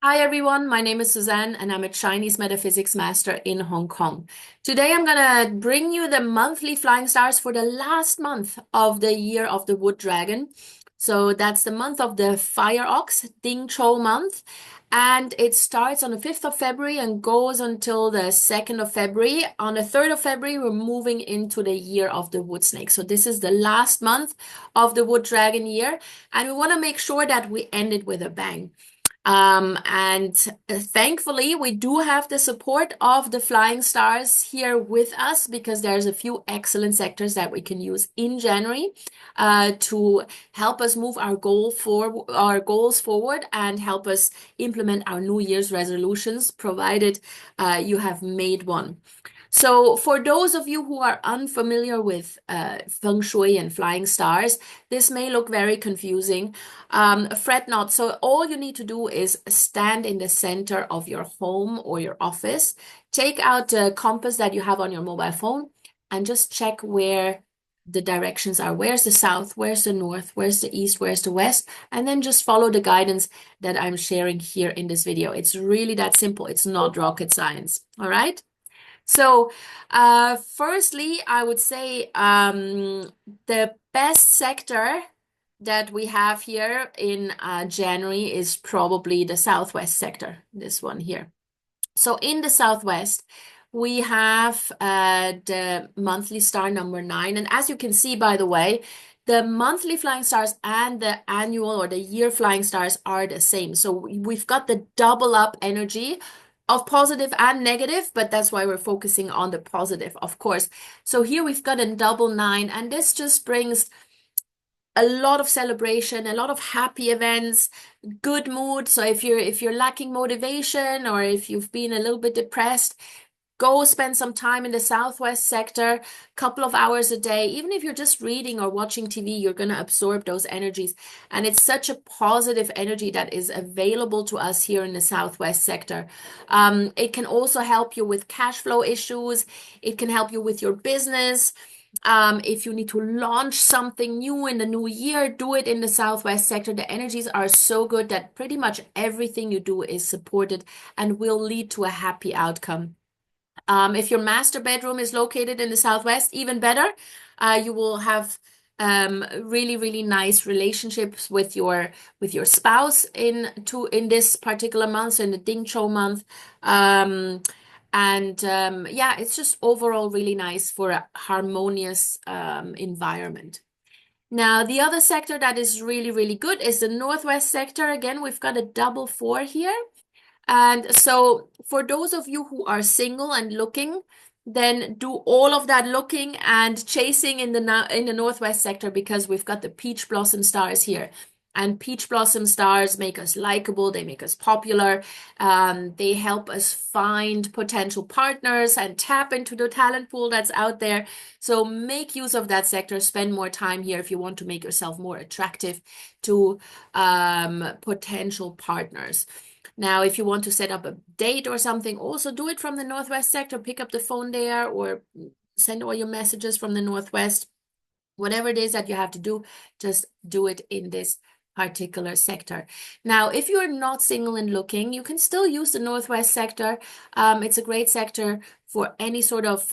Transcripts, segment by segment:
Hi everyone, my name is Suzanne and I'm a Chinese metaphysics master in Hong Kong. Today I'm gonna bring you the monthly flying stars for the last month of the year of the Wood Dragon. So that's the month of the Fire Ox, Ding Chou month, and it starts on the 5th of February and goes until the 2nd of February. On the 3rd of February, we're moving into the year of the Wood Snake. So this is the last month of the Wood Dragon year, and we want to make sure that we end it with a bang. And thankfully, we do have the support of the Flying Stars here with us because there's a few excellent sectors that we can use in January to help us move our goals forward and help us implement our New Year's resolutions, provided you have made one. So, for those of you who are unfamiliar with feng shui and flying stars, this may look very confusing. Fret not. So, all you need to do is stand in the center of your home or your office, take out the compass that you have on your mobile phone, and just check where the directions are. Where's the south? Where's the north? Where's the east? Where's the west? And then just follow the guidance that I'm sharing here in this video. It's really that simple. It's not rocket science. All right. So, firstly, I would say the best sector that we have here in January is probably the Southwest sector, this one here. So, in the Southwest, we have the monthly star number 9. And as you can see, by the way, the monthly flying stars and the annual or the year flying stars are the same. So we've got the double up energy of positive and negative, but that's why we're focusing on the positive, of course. So here we've got a double 9, and this just brings a lot of celebration, a lot of happy events, good mood. So if you're lacking motivation or if you've been a little bit depressed, go spend some time in the Southwest sector, couple of hours a day. Even if you're just reading or watching TV, you're going to absorb those energies. And it's such a positive energy that is available to us here in the Southwest sector. It can also help you with cash flow issues. It can help you with your business. If you need to launch something new in the new year, do it in the Southwest sector. The energies are so good that pretty much everything you do is supported and will lead to a happy outcome. If your master bedroom is located in the Southwest, even better. You will have really, really nice relationships with your spouse in this particular month, so in the Ding Chou month. Yeah, it's just overall really nice for a harmonious environment. Now, the other sector that is really, really good is the Northwest sector. Again, we've got a double 4 here. And so, for those of you who are single and looking, then do all of that looking and chasing in the Northwest sector because we've got the peach blossom stars here. And peach blossom stars make us likable, they make us popular, they help us find potential partners and tap into the talent pool that's out there. So make use of that sector, spend more time here if you want to make yourself more attractive to potential partners. Now, if you want to set up a date or something, also do it from the Northwest sector. Pick up the phone there or send all your messages from the Northwest. Whatever it is that you have to do, just do it in this particular sector. Now, if you're not single and looking, you can still use the Northwest sector. It's a great sector for any sort of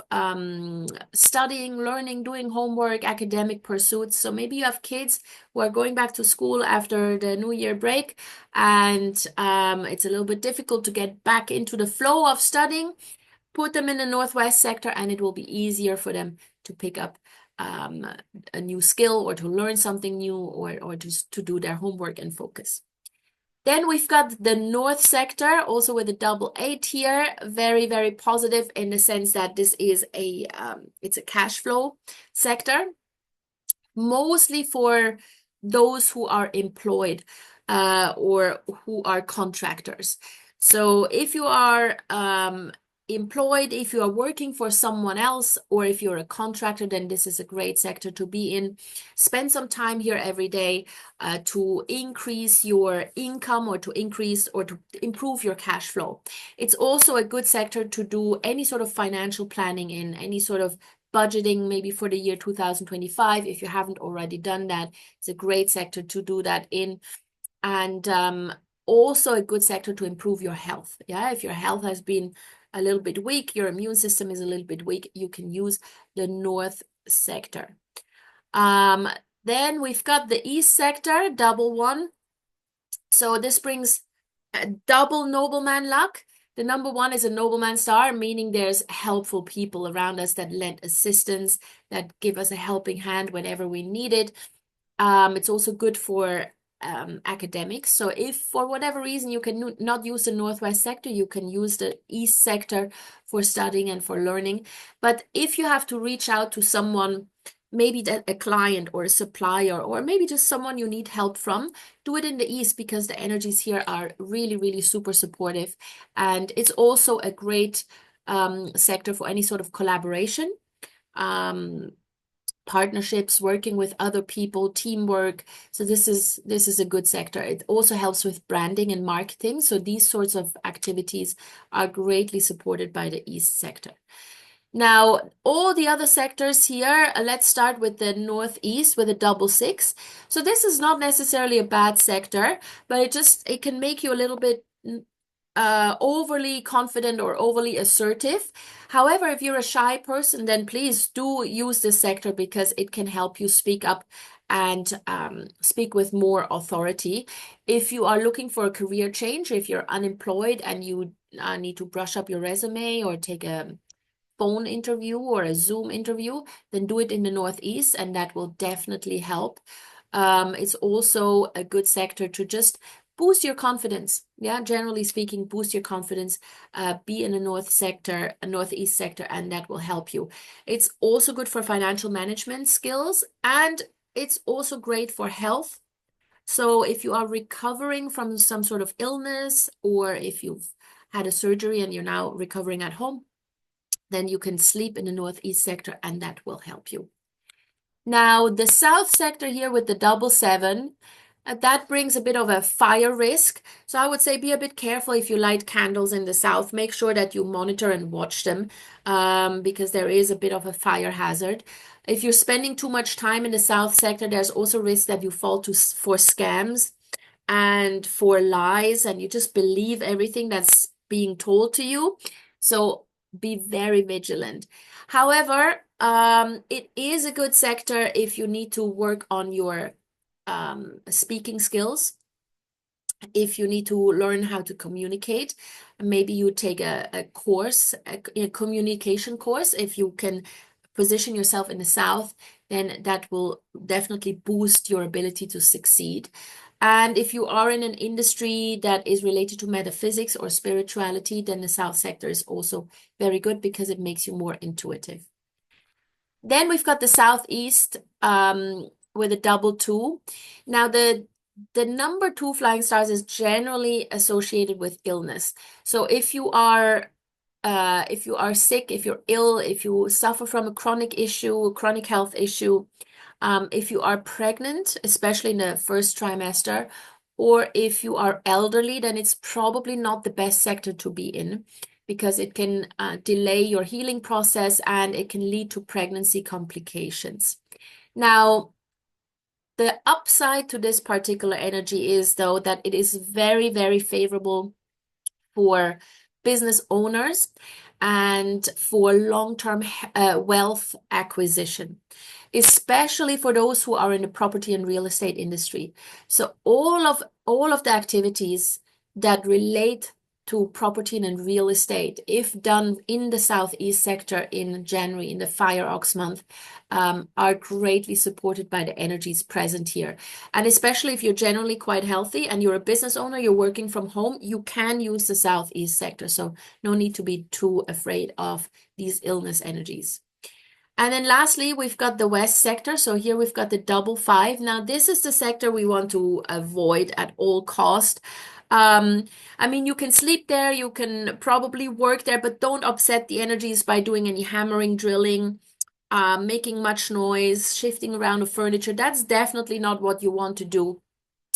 studying, learning, doing homework, academic pursuits. So maybe you have kids who are going back to school after the New Year break, and it's a little bit difficult to get back into the flow of studying. Put them in the Northwest sector, and it will be easier for them to pick up a new skill or to learn something new or just to do their homework and focus. Then we've got the North sector, also with a double 8 here. Very, very positive in the sense that this is it's a cash flow sector, mostly for those who are employed or who are contractors. So if you are employed, if you are working for someone else, or if you're a contractor, then this is a great sector to be in. Spend some time here every day to increase your income or to increase or to improve your cash flow. It's also a good sector to do any sort of financial planning in, any sort of budgeting maybe for the year 2025. If you haven't already done that, it's a great sector to do that in. And also a good sector to improve your health. Yeah, if your health has been a little bit weak, your immune system is a little bit weak, you can use the north sector. Then we've got the east sector, double one. So this brings a double nobleman luck. The number one is a nobleman star, meaning there's helpful people around us that lend assistance, that give us a helping hand whenever we need it. It's also good for academics. So if for whatever reason you can not use the northwest sector, you can use the east sector for studying and for learning. But if you have to reach out to someone, maybe that a client or a supplier, or maybe just someone you need help from, do it in the east, because the energies here are really, really super supportive. And it's also a great sector for any sort of collaboration. Partnerships, working with other people, teamwork. So this is a good sector. It also helps with branding and marketing. So these sorts of activities are greatly supported by the East sector. Now, all the other sectors here, let's start with the Northeast with a double six. So this is not necessarily a bad sector, but it can make you a little bit overly confident or overly assertive. However, if you're a shy person, then please do use this sector, because it can help you speak up and speak with more authority. If you are looking for a career change, if you're unemployed and you need to brush up your resume or take a phone interview or a Zoom interview, then do it in the Northeast, and that will definitely help. It's also a good sector to just boost your confidence. Yeah, generally speaking, boost your confidence. Be in the Northeast sector, and that will help you. It's also good for financial management skills, and it's also great for health. So if you are recovering from some sort of illness, or if you've had a surgery and you're now recovering at home, then you can sleep in the Northeast sector, and that will help you. Now, the South sector here with the double seven, that brings a bit of a fire risk. So I would say be a bit careful if you light candles in the South. Make sure that you monitor and watch them, because there is a bit of a fire hazard. If you're spending too much time in the South sector, there's also risk that you fall for scams and for lies, and you just believe everything that's being told to you. So be very vigilant. However, it is a good sector if you need to work on your speaking skills, if you need to learn how to communicate. Maybe you take a course, a communication course. If you can position yourself in the South, then that will definitely boost your ability to succeed. And if you are in an industry that is related to metaphysics or spirituality, then the South sector is also very good, because it makes you more intuitive. Then we've got the Southeast with a double two. Now, the number two flying stars is generally associated with illness. So if you are sick, if you're ill, if you suffer from a chronic issue, a chronic health issue, if you are pregnant, especially in the first trimester, or if you are elderly, then it's probably not the best sector to be in, because it can delay your healing process, and it can lead to pregnancy complications. Now, the upside to this particular energy is, though, that it is very, very favorable for business owners and for long-term wealth acquisition, especially for those who are in the property and real estate industry. So all of the activities that relate to property and real estate, if done in the Southeast sector in January, in the Fire Ox month, are greatly supported by the energies present here. And especially if you're generally quite healthy and you're a business owner, you're working from home, you can use the Southeast sector. So no need to be too afraid of these illness energies. And then lastly, we've got the West sector. So here we've got the double five. Now, this is the sector we want to avoid at all cost. I mean, you can sleep there, you can probably work there, but don't upset the energies by doing any hammering, drilling, making much noise, shifting around the furniture. That's definitely not what you want to do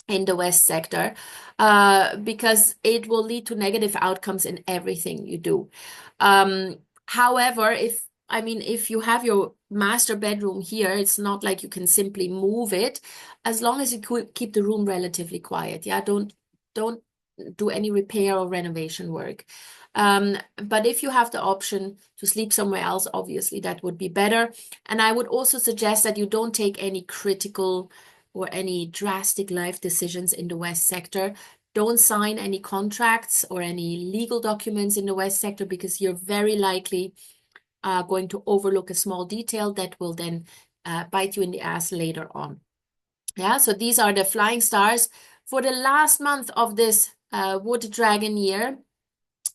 in the West sector, because it will lead to negative outcomes in everything you do. However, if you have your master bedroom here, it's not like you can simply move it, as long as you keep the room relatively quiet. Yeah, don't do any repair or renovation work. But if you have the option to sleep somewhere else, obviously that would be better. And I would also suggest that you don't take any critical or any drastic life decisions in the West sector. Don't sign any contracts or any legal documents in the West sector, because you're very likely going to overlook a small detail that will then bite you in the ass later on. Yeah, so these are the flying stars for the last month of this Wood Dragon year.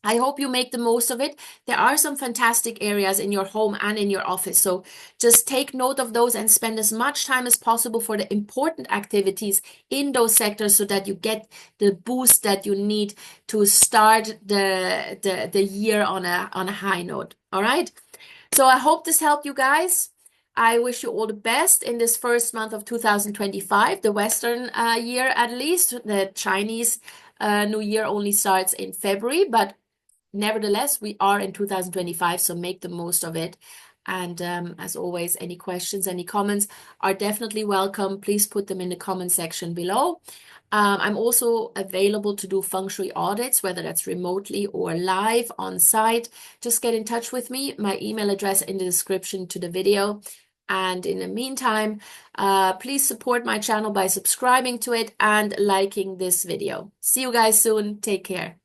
I hope you make the most of it. There are some fantastic areas in your home and in your office. So just take note of those and spend as much time as possible for the important activities in those sectors, so that you get the boost that you need to start the year on a high note. All right. So I hope this helped you guys. I wish you all the best in this first month of 2025, the Western year at least. The Chinese New Year only starts in February, but nevertheless, we are in 2025, so make the most of it. And as always, any questions, any comments are definitely welcome. Please put them in the comment section below. I'm also available to do feng shui audits, whether that's remotely or live on site. Just get in touch with me. My email address in the description to the video. And in the meantime, please support my channel by subscribing to it and liking this video. See you guys soon. Take care.